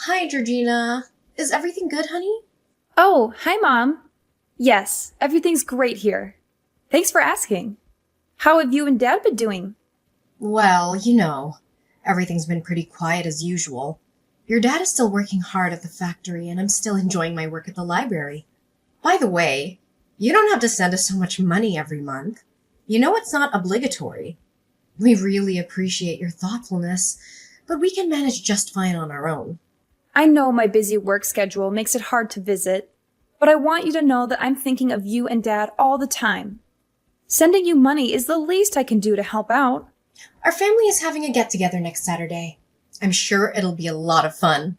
Hi, Georgina. Is everything good, honey? Oh, hi, Mom. Yes, everything's great here. Thanks for asking. How have you and Dad been doing? Well, everything's been pretty quiet as usual. Your dad is still working hard at the factory, and I'm still enjoying my work at the library. By the way, you don't have to send us so much money every month. You know it's not obligatory. We really appreciate your thoughtfulness, but we can manage just fine on our own. I know my busy work schedule makes it hard to visit, but I want you to know that I'm thinking of you and Dad all the time. Sending you money is the least I can do to help out. Our family is having a get-together next Saturday. I'm sure it'll be a lot of fun.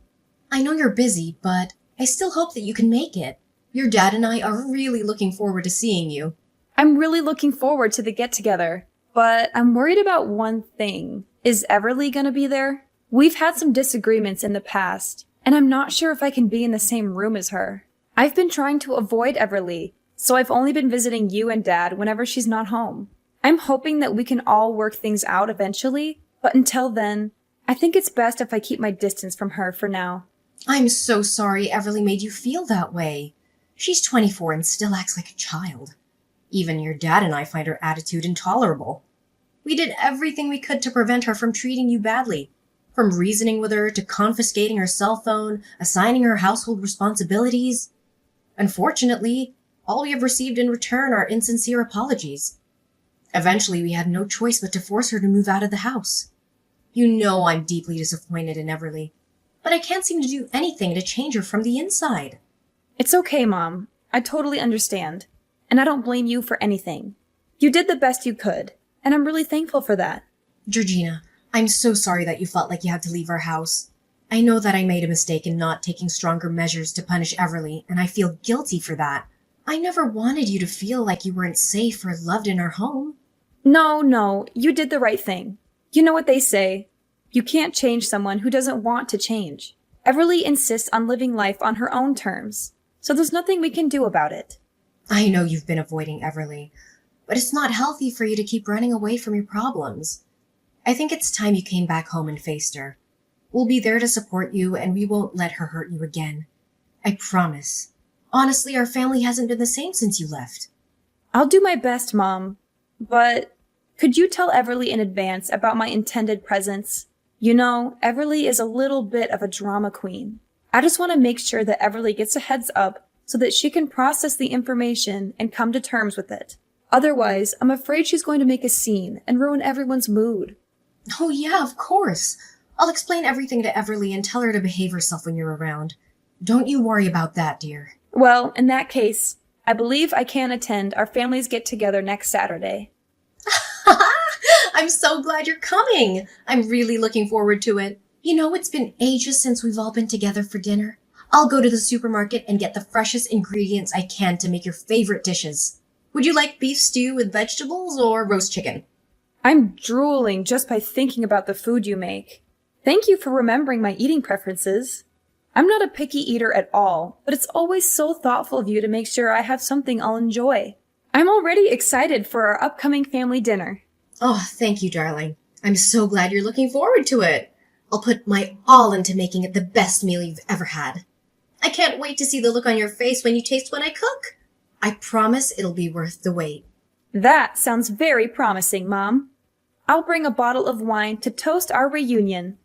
I know you're busy, but I still hope that you can make it. Your dad and I are really looking forward to seeing you. I'm really looking forward to the get-together, but I'm worried about one thing. Is Everly gonna be there? We've had some disagreements in the past, and I'm not sure if I can be in the same room as her. I've been trying to avoid Everly, so I've only been visiting you and Dad whenever she's not home. I'm hoping that we can all work things out eventually, but until then, I think it's best if I keep my distance from her for now. I'm so sorry Everly made you feel that way. She's 24 and still acts like a child. Even your dad and I find her attitude intolerable. We did everything we could to prevent her from treating you badly. From reasoning with her to confiscating her cell phone, assigning her household responsibilities. Unfortunately, all we have received in return are insincere apologies. Eventually, we had no choice but to force her to move out of the house. You know I'm deeply disappointed in Everly, but I can't seem to do anything to change her from the inside. It's okay, Mom. I totally understand, and I don't blame you for anything. You did the best you could, and I'm really thankful for that. Georgina, I'm so sorry that you felt like you had to leave our house. I know that I made a mistake in not taking stronger measures to punish Everly, and I feel guilty for that. I never wanted you to feel like you weren't safe or loved in our home. No, you did the right thing. You know what they say. You can't change someone who doesn't want to change. Everly insists on living life on her own terms, so there's nothing we can do about it. I know you've been avoiding Everly, but it's not healthy for you to keep running away from your problems. I think it's time you came back home and faced her. We'll be there to support you, and we won't let her hurt you again. I promise. Honestly, our family hasn't been the same since you left. I'll do my best, Mom, but could you tell Everly in advance about my intended presence? You know, Everly is a little bit of a drama queen. I just want to make sure that Everly gets a heads up so that she can process the information and come to terms with it. Otherwise, I'm afraid she's going to make a scene and ruin everyone's mood. Oh yeah, of course. I'll explain everything to Everly and tell her to behave herself when you're around. Don't you worry about that, dear. Well, in that case, I believe I can attend our family's get-together next Saturday. I'm so glad you're coming. I'm really looking forward to it. You know, it's been ages since we've all been together for dinner. I'll go to the supermarket and get the freshest ingredients I can to make your favorite dishes. Would you like beef stew with vegetables or roast chicken? I'm drooling just by thinking about the food you make. Thank you for remembering my eating preferences. I'm not a picky eater at all, but it's always so thoughtful of you to make sure I have something I'll enjoy. I'm already excited for our upcoming family dinner. Oh, thank you, darling. I'm so glad you're looking forward to it. I'll put my all into making it the best meal you've ever had. I can't wait to see the look on your face when you taste what I cook. I promise it'll be worth the wait. That sounds very promising, Mom. I'll bring a bottle of wine to toast our reunion.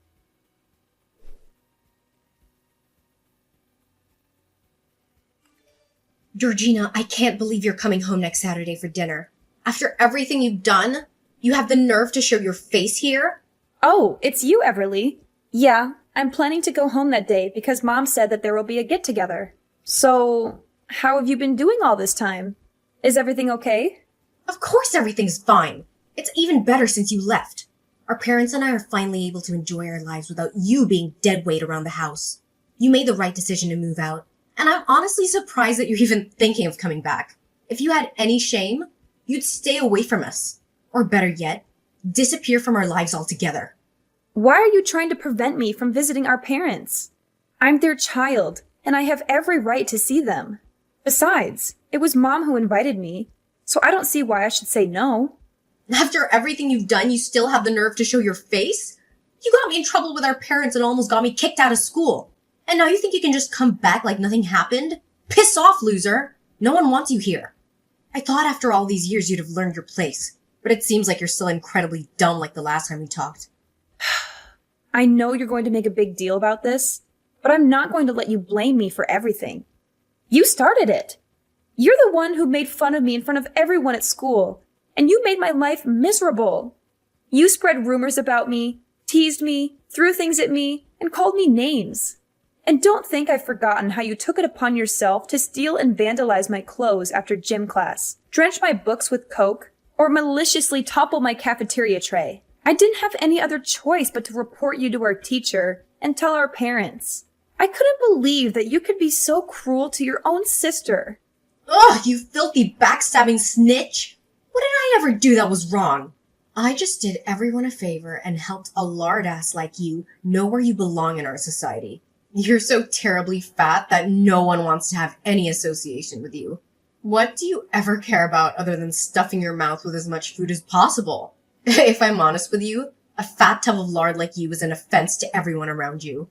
Georgina, I can't believe you're coming home next Saturday for dinner. After everything you've done, you have the nerve to show your face here? Oh, it's you, Everly. Yeah, I'm planning to go home that day because Mom said that there will be a get-together. So, how have you been doing all this time? Is everything okay? Of course everything's fine. It's even better since you left. Our parents and I are finally able to enjoy our lives without you being dead weight around the house. You made the right decision to move out, and I'm honestly surprised that you're even thinking of coming back. If you had any shame, you'd stay away from us. Or better yet, disappear from our lives altogether. Why are you trying to prevent me from visiting our parents? I'm their child, and I have every right to see them. Besides, it was Mom who invited me, so I don't see why I should say no. After everything you've done, you still have the nerve to show your face? You got me in trouble with our parents and almost got me kicked out of school. And now you think you can just come back like nothing happened? Piss off, loser! No one wants you here. I thought after all these years you'd have learned your place, but it seems like you're still incredibly dumb like the last time we talked. I know you're going to make a big deal about this, but I'm not going to let you blame me for everything. You started it. You're the one who made fun of me in front of everyone at school, and you made my life miserable. You spread rumors about me, teased me, threw things at me, and called me names. And don't think I've forgotten how you took it upon yourself to steal and vandalize my clothes after gym class, drench my books with Coke, or maliciously topple my cafeteria tray. I didn't have any other choice but to report you to our teacher and tell our parents. I couldn't believe that you could be so cruel to your own sister. Ugh, you filthy backstabbing snitch! What did I ever do that was wrong? I just did everyone a favor and helped a lard ass like you know where you belong in our society. You're so terribly fat that no one wants to have any association with you. What do you ever care about other than stuffing your mouth with as much food as possible? If I'm honest with you, a fat tub of lard like you is an offense to everyone around you.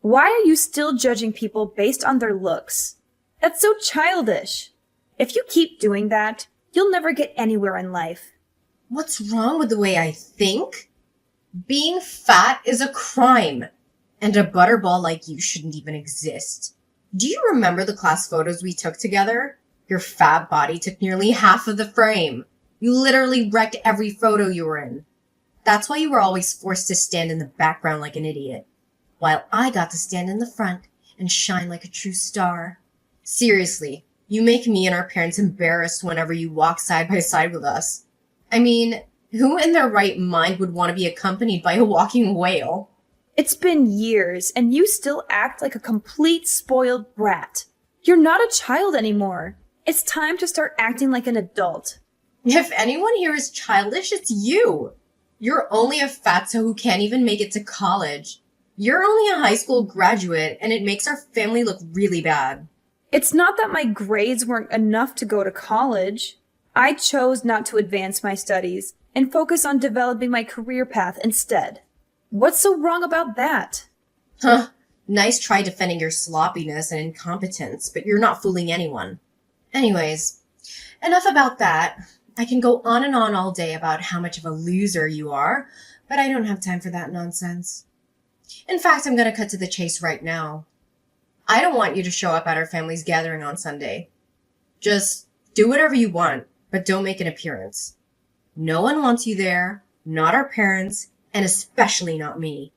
Why are you still judging people based on their looks? That's so childish. If you keep doing that, you'll never get anywhere in life. What's wrong with the way I think? Being fat is a crime, and a butterball like you shouldn't even exist. Do you remember the class photos we took together? Your fat body took nearly half of the frame. You literally wrecked every photo you were in. That's why you were always forced to stand in the background like an idiot, while I got to stand in the front and shine like a true star. Seriously, you make me and our parents embarrassed whenever you walk side by side with us. I mean, who in their right mind would want to be accompanied by a walking whale? It's been years, and you still act like a complete spoiled brat. You're not a child anymore. It's time to start acting like an adult. If anyone here is childish, it's you. You're only a fatso who can't even make it to college. You're only a high school graduate, and it makes our family look really bad. It's not that my grades weren't enough to go to college. I chose not to advance my studies and focus on developing my career path instead. What's so wrong about that? Huh. Nice try defending your sloppiness and incompetence, but you're not fooling anyone. Anyways, enough about that. I can go on and on all day about how much of a loser you are, but I don't have time for that nonsense. In fact, I'm going to cut to the chase right now. I don't want you to show up at our family's gathering on Sunday. Just do whatever you want, but don't make an appearance. No one wants you there, not our parents, and especially not me.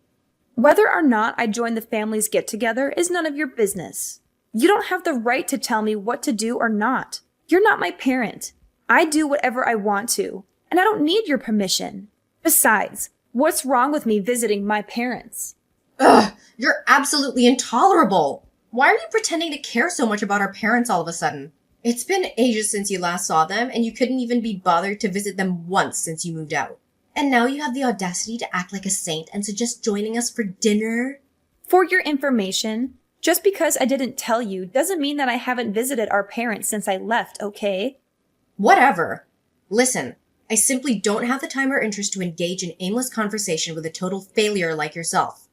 Whether or not I join the family's get-together is none of your business. You don't have the right to tell me what to do or not. You're not my parent. I do whatever I want to, and I don't need your permission. Besides, what's wrong with me visiting my parents? Ugh, you're absolutely intolerable. Why are you pretending to care so much about our parents all of a sudden? It's been ages since you last saw them, and you couldn't even be bothered to visit them once since you moved out. And now you have the audacity to act like a saint and suggest joining us for dinner? For your information, just because I didn't tell you doesn't mean that I haven't visited our parents since I left, okay? Whatever. Listen, I simply don't have the time or interest to engage in aimless conversation with a total failure like yourself.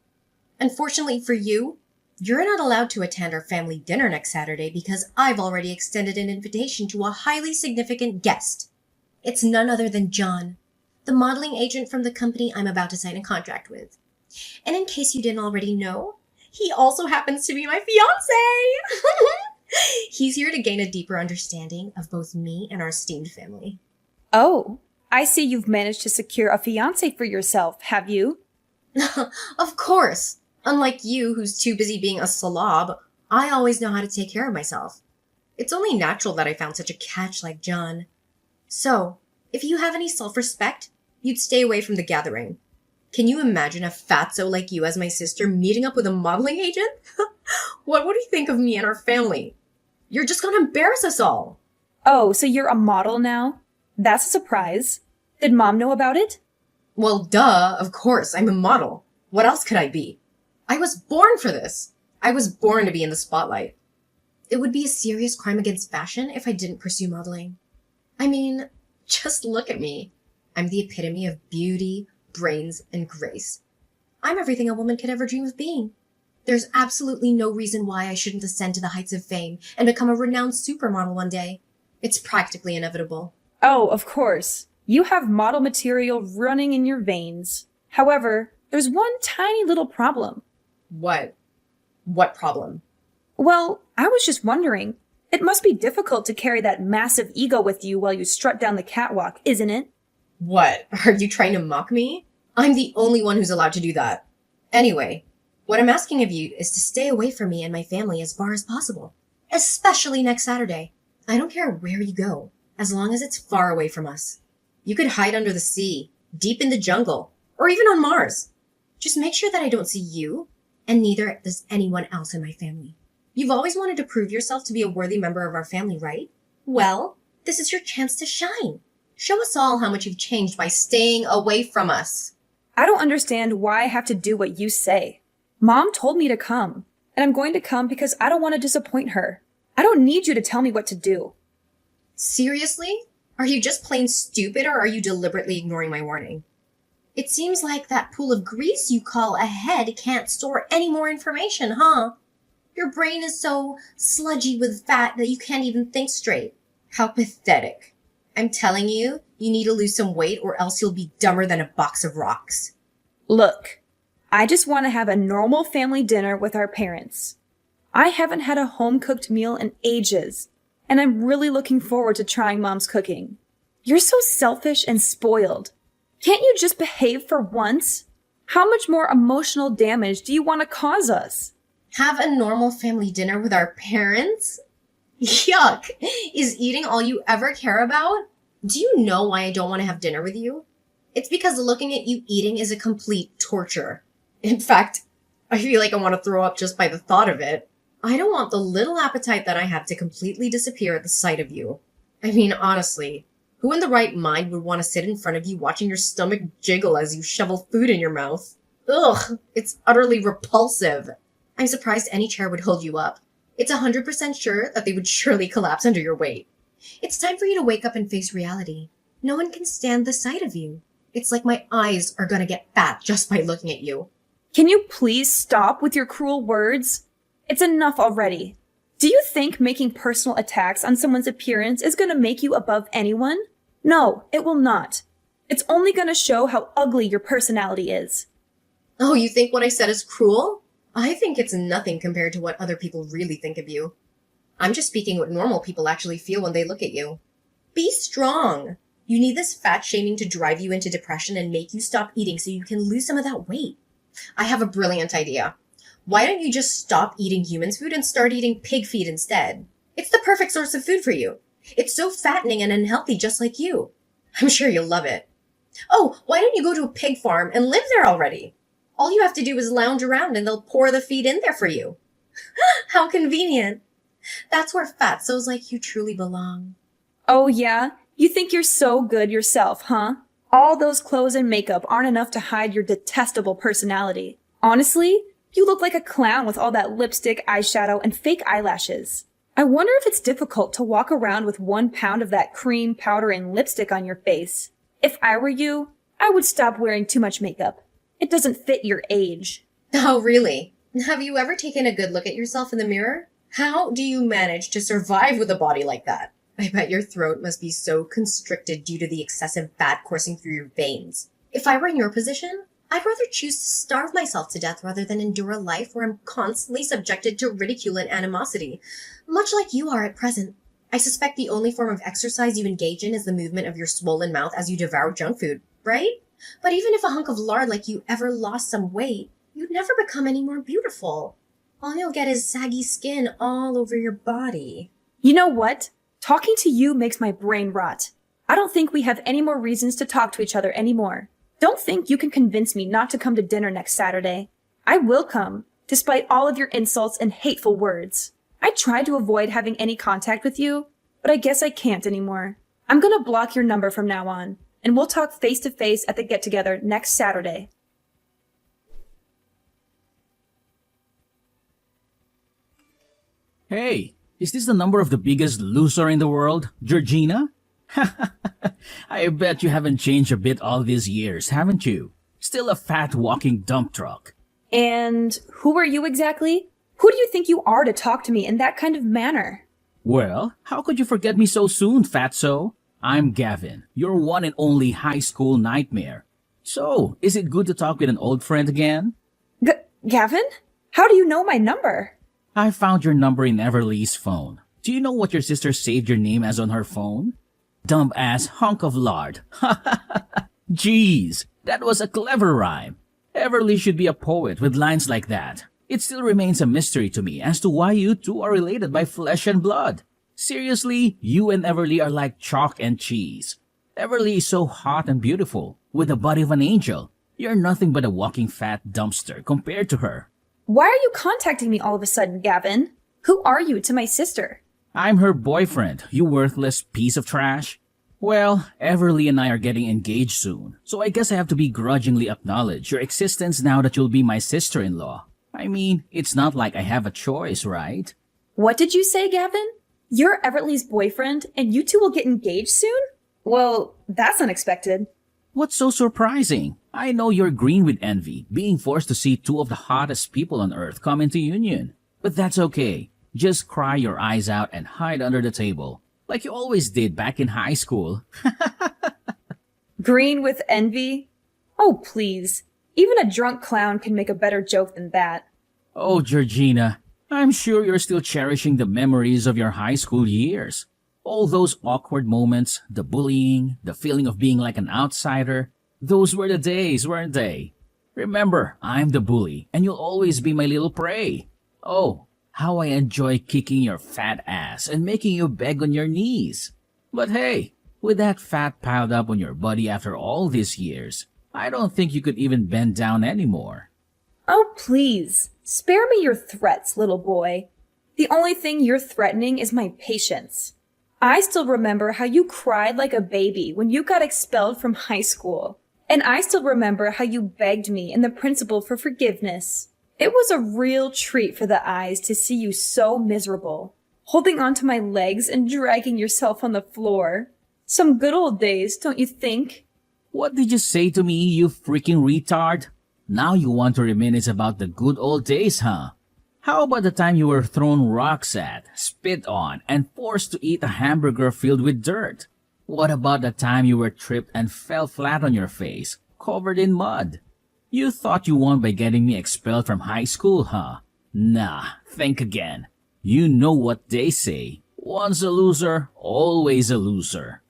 Unfortunately for you, you're not allowed to attend our family dinner next Saturday because I've already extended an invitation to a highly significant guest. It's none other than John, the modeling agent from the company I'm about to sign a contract with. And in case you didn't already know, he also happens to be my fiancé! He's here to gain a deeper understanding of both me and our esteemed family. Oh, I see you've managed to secure a fiancé for yourself, have you? Of course! Unlike you, who's too busy being a slob, I always know how to take care of myself. It's only natural that I found such a catch like John. So, if you have any self-respect, you'd stay away from the gathering. Can you imagine a fatso like you as my sister meeting up with a modeling agent? What would he think of me and our family? You're just gonna embarrass us all. Oh, so you're a model now? That's a surprise. Did Mom know about it? Well, duh, of course, I'm a model. What else could I be? I was born for this. I was born to be in the spotlight. It would be a serious crime against fashion if I didn't pursue modeling. I mean, just look at me. I'm the epitome of beauty, brains, and grace. I'm everything a woman could ever dream of being. There's absolutely no reason why I shouldn't ascend to the heights of fame and become a renowned supermodel one day. It's practically inevitable. Oh, of course. You have model material running in your veins. However, there's one tiny little problem. What? What problem? Well, I was just wondering. It must be difficult to carry that massive ego with you while you strut down the catwalk, isn't it? What? Are you trying to mock me? I'm the only one who's allowed to do that. Anyway, what I'm asking of you is to stay away from me and my family as far as possible. Especially next Saturday. I don't care where you go, as long as it's far away from us. You could hide under the sea, deep in the jungle, or even on Mars. Just make sure that I don't see you, and neither does anyone else in my family. You've always wanted to prove yourself to be a worthy member of our family, right? Well, this is your chance to shine. Show us all how much you've changed by staying away from us. I don't understand why I have to do what you say. Mom told me to come, and I'm going to come because I don't want to disappoint her. I don't need you to tell me what to do. Seriously? Are you just plain stupid, or are you deliberately ignoring my warning? It seems like that pool of grease you call a head can't store any more information, huh? Your brain is so sludgy with fat that you can't even think straight. How pathetic. I'm telling you, you need to lose some weight or else you'll be dumber than a box of rocks. Look, I just want to have a normal family dinner with our parents. I haven't had a home-cooked meal in ages, and I'm really looking forward to trying Mom's cooking. You're so selfish and spoiled. Can't you just behave for once? How much more emotional damage do you want to cause us? Have a normal family dinner with our parents? Yuck! Is eating all you ever care about? Do you know why I don't want to have dinner with you? It's because looking at you eating is a complete torture. In fact, I feel like I want to throw up just by the thought of it. I don't want the little appetite that I have to completely disappear at the sight of you. I mean, honestly, who in the right mind would want to sit in front of you watching your stomach jiggle as you shovel food in your mouth? Ugh, it's utterly repulsive. I'm surprised any chair would hold you up. It's 100% sure that they would surely collapse under your weight. It's time for you to wake up and face reality. No one can stand the sight of you. It's like my eyes are gonna get fat just by looking at you. Can you please stop with your cruel words? It's enough already. Do you think making personal attacks on someone's appearance is going to make you above anyone? No, it will not. It's only going to show how ugly your personality is. Oh, you think what I said is cruel? I think it's nothing compared to what other people really think of you. I'm just speaking what normal people actually feel when they look at you. Be strong. You need this fat shaming to drive you into depression and make you stop eating so you can lose some of that weight. I have a brilliant idea. Why don't you just stop eating human food and start eating pig feed instead? It's the perfect source of food for you. It's so fattening and unhealthy just like you. I'm sure you'll love it. Oh, why don't you go to a pig farm and live there already? All you have to do is lounge around and they'll pour the feed in there for you. How convenient. That's where fatzos like you truly belong. Oh yeah? You think you're so good yourself, huh? All those clothes and makeup aren't enough to hide your detestable personality. Honestly, you look like a clown with all that lipstick, eyeshadow, and fake eyelashes. I wonder if it's difficult to walk around with 1 pound of that cream, powder, and lipstick on your face. If I were you, I would stop wearing too much makeup. It doesn't fit your age. Oh, really? Have you ever taken a good look at yourself in the mirror? How do you manage to survive with a body like that? I bet your throat must be so constricted due to the excessive fat coursing through your veins. If I were in your position, I'd rather choose to starve myself to death rather than endure a life where I'm constantly subjected to ridicule and animosity, much like you are at present. I suspect the only form of exercise you engage in is the movement of your swollen mouth as you devour junk food, right? But even if a hunk of lard like you ever lost some weight, you'd never become any more beautiful. All you'll get is saggy skin all over your body. You know what? Talking to you makes my brain rot. I don't think we have any more reasons to talk to each other anymore. Don't think you can convince me not to come to dinner next Saturday. I will come, despite all of your insults and hateful words. I tried to avoid having any contact with you, but I guess I can't anymore. I'm gonna block your number from now on, and we'll talk face to face at the get-together next Saturday. Hey, is this the number of the biggest loser in the world, Georgina? I bet you haven't changed a bit all these years, haven't you? Still a fat walking dump truck. And who are you exactly? Who do you think you are to talk to me in that kind of manner? Well, how could you forget me so soon, fatso? I'm Gavin, your one and only high school nightmare. So, is it good to talk with an old friend again? Gavin? How do you know my number? I found your number in Everly's phone. Do you know what your sister saved your name as on her phone? Dumb ass hunk of lard. Jeez, that was a clever rhyme. Everly should be a poet with lines like that. It still remains a mystery to me as to why you two are related by flesh and blood. Seriously, you and Everly are like chalk and cheese. Everly is so hot and beautiful, with the body of an angel. You're nothing but a walking fat dumpster compared to her. Why are you contacting me all of a sudden, Gavin? Who are you to my sister? I'm her boyfriend, you worthless piece of trash. Well, Everly and I are getting engaged soon, so I guess I have to begrudgingly acknowledge your existence now that you'll be my sister-in-law. I mean, it's not like I have a choice, right? What did you say, Gavin? You're Everly's boyfriend, and you two will get engaged soon? Well, that's unexpected. What's so surprising? I know you're green with envy, being forced to see two of the hottest people on earth come into union. But that's okay. Just cry your eyes out and hide under the table, like you always did back in high school. Green with envy? Oh, please. Even a drunk clown can make a better joke than that. Oh, Georgina, I'm sure you're still cherishing the memories of your high school years. All those awkward moments, the bullying, the feeling of being like an outsider, those were the days, weren't they? Remember, I'm the bully, and you'll always be my little prey. Oh, how I enjoy kicking your fat ass and making you beg on your knees. But hey, with that fat piled up on your body after all these years, I don't think you could even bend down anymore. Oh, please. Spare me your threats, little boy. The only thing you're threatening is my patience. I still remember how you cried like a baby when you got expelled from high school. And I still remember how you begged me and the principal for forgiveness. It was a real treat for the eyes to see you so miserable, holding onto my legs and dragging yourself on the floor. Some good old days, don't you think? What did you say to me, you freaking retard? Now you want to reminisce about the good old days, huh? How about the time you were thrown rocks at, spit on, and forced to eat a hamburger filled with dirt? What about the time you were tripped and fell flat on your face, covered in mud? You thought you won by getting me expelled from high school, huh? Nah, think again. You know what they say. Once a loser, always a loser.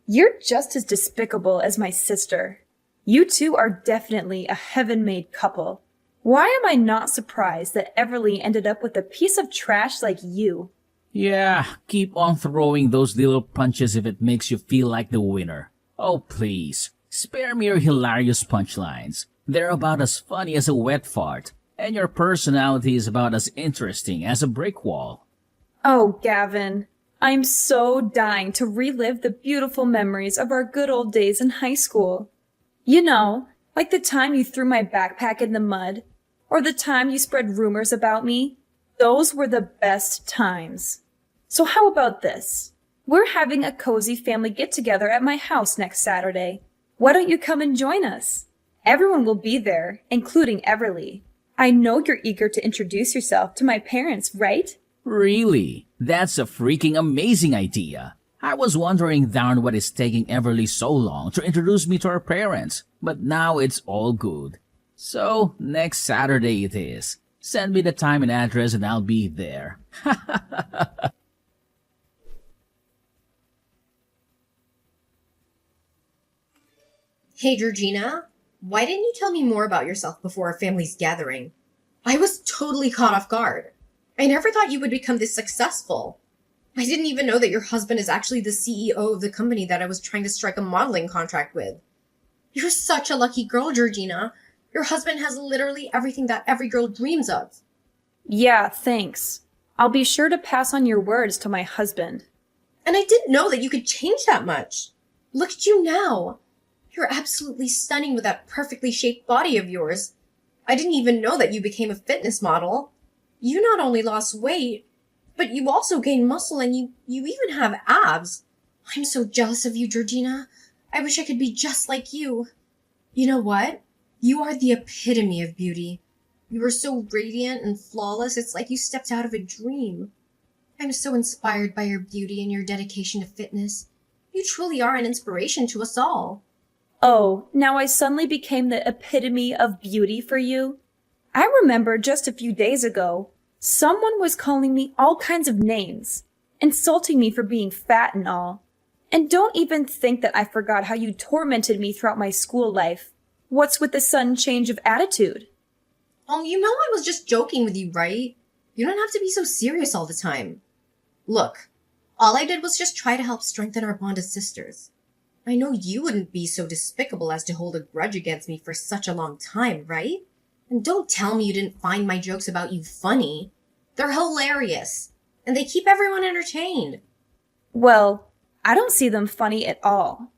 You're just as despicable as my sister. You two are definitely a heaven-made couple. Why am I not surprised that Everly ended up with a piece of trash like you? Yeah, keep on throwing those little punches if it makes you feel like the winner. Oh, please, spare me your hilarious punchlines. They're about as funny as a wet fart, and your personality is about as interesting as a brick wall. Oh, Gavin, I'm so dying to relive the beautiful memories of our good old days in high school. You know, like the time you threw my backpack in the mud, or the time you spread rumors about me. Those were the best times. So how about this? We're having a cozy family get-together at my house next Saturday. Why don't you come and join us? Everyone will be there, including Everly. I know you're eager to introduce yourself to my parents, right? Really? That's a freaking amazing idea. I was wondering darn what is taking Everly so long to introduce me to her parents, but now it's all good. So, next Saturday it is. Send me the time and address and I'll be there. Hey, Georgina, why didn't you tell me more about yourself before our family's gathering? I was totally caught off guard. I never thought you would become this successful. I didn't even know that your husband is actually the CEO of the company that I was trying to strike a modeling contract with. You're such a lucky girl, Georgina. Your husband has literally everything that every girl dreams of. Yeah, thanks. I'll be sure to pass on your words to my husband. And I didn't know that you could change that much. Look at you now. You're absolutely stunning with that perfectly shaped body of yours. I didn't even know that you became a fitness model. You not only lost weight, but you also gained muscle and you even have abs. I'm so jealous of you, Georgina. I wish I could be just like you. You know what? You are the epitome of beauty. You were so radiant and flawless, it's like you stepped out of a dream. I'm so inspired by your beauty and your dedication to fitness. You truly are an inspiration to us all. Oh, now I suddenly became the epitome of beauty for you? I remember just a few days ago, someone was calling me all kinds of names, insulting me for being fat and all. And don't even think that I forgot how you tormented me throughout my school life. What's with the sudden change of attitude? Oh, you know I was just joking with you, right? You don't have to be so serious all the time. Look, all I did was just try to help strengthen our bond as sisters. I know you wouldn't be so despicable as to hold a grudge against me for such a long time, right? And don't tell me you didn't find my jokes about you funny. They're hilarious, and they keep everyone entertained. Well, I don't see them funny at all.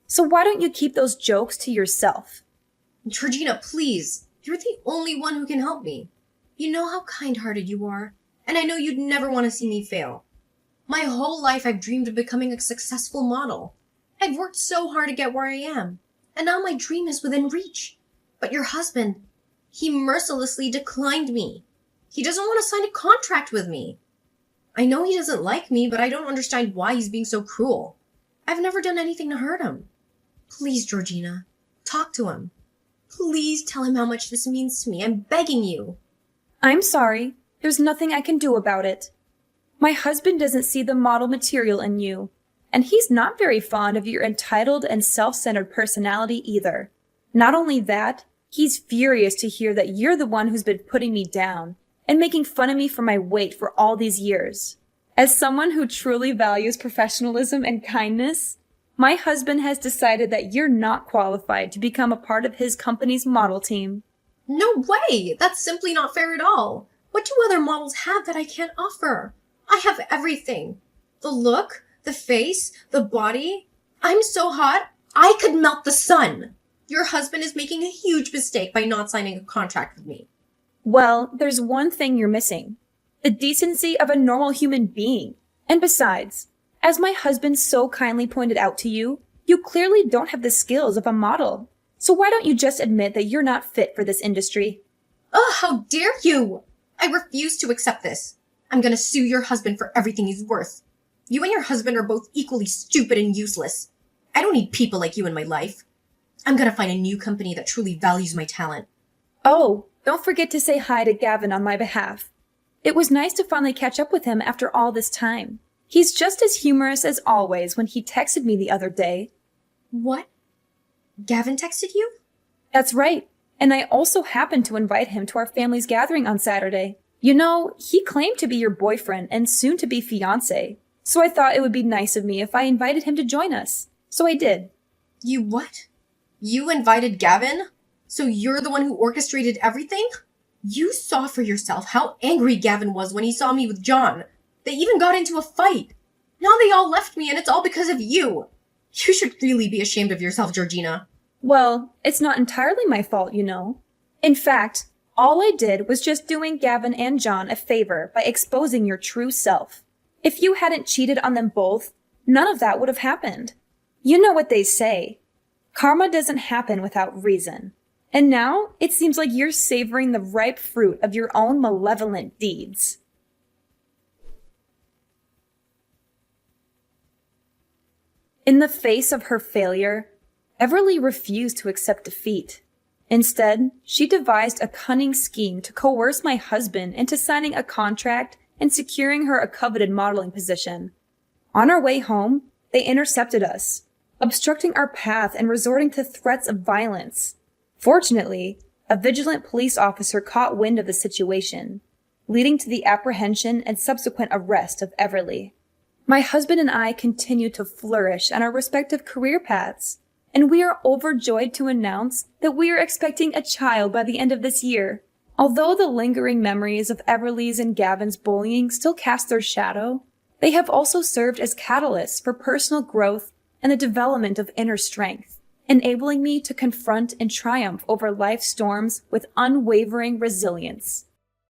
So why don't you keep those jokes to yourself? Georgina, please. You're the only one who can help me. You know how kind-hearted you are, and I know you'd never want to see me fail. My whole life I've dreamed of becoming a successful model. I've worked so hard to get where I am, and now my dream is within reach. But your husband, he mercilessly declined me. He doesn't want to sign a contract with me. I know he doesn't like me, but I don't understand why he's being so cruel. I've never done anything to hurt him. Please, Georgina, talk to him. Please tell him how much this means to me. I'm begging you. I'm sorry. There's nothing I can do about it. My husband doesn't see the model material in you, and he's not very fond of your entitled and self-centered personality either. Not only that, he's furious to hear that you're the one who's been putting me down and making fun of me for my weight for all these years. As someone who truly values professionalism and kindness, my husband has decided that you're not qualified to become a part of his company's model team. No way! That's simply not fair at all. What do other models have that I can't offer? I have everything. The look, the face, the body. I'm so hot, I could melt the sun. Your husband is making a huge mistake by not signing a contract with me. Well, there's one thing you're missing. The decency of a normal human being. And besides, as my husband so kindly pointed out to you, you clearly don't have the skills of a model. So why don't you just admit that you're not fit for this industry? Ugh, how dare you! I refuse to accept this. I'm gonna sue your husband for everything he's worth. You and your husband are both equally stupid and useless. I don't need people like you in my life. I'm gonna find a new company that truly values my talent. Oh, don't forget to say hi to Gavin on my behalf. It was nice to finally catch up with him after all this time. He's just as humorous as always when he texted me the other day. What? Gavin texted you? That's right. And I also happened to invite him to our family's gathering on Saturday. You know, he claimed to be your boyfriend and soon to be fiancé. So I thought it would be nice of me if I invited him to join us. So I did. You what? You invited Gavin? So you're the one who orchestrated everything? You saw for yourself how angry Gavin was when he saw me with John. They even got into a fight. Now they all left me and it's all because of you. You should really be ashamed of yourself, Georgina. Well, it's not entirely my fault, you know. In fact, all I did was just doing Gavin and John a favor by exposing your true self. If you hadn't cheated on them both, none of that would have happened. You know what they say. Karma doesn't happen without reason. And now it seems like you're savoring the ripe fruit of your own malevolent deeds. In the face of her failure, Everly refused to accept defeat. Instead, she devised a cunning scheme to coerce my husband into signing a contract and securing her a coveted modeling position. On our way home, they intercepted us, obstructing our path and resorting to threats of violence. Fortunately, a vigilant police officer caught wind of the situation, leading to the apprehension and subsequent arrest of Everly. My husband and I continue to flourish on our respective career paths, and we are overjoyed to announce that we are expecting a child by the end of this year. Although the lingering memories of Everly's and Gavin's bullying still cast their shadow, they have also served as catalysts for personal growth and the development of inner strength, enabling me to confront and triumph over life's storms with unwavering resilience.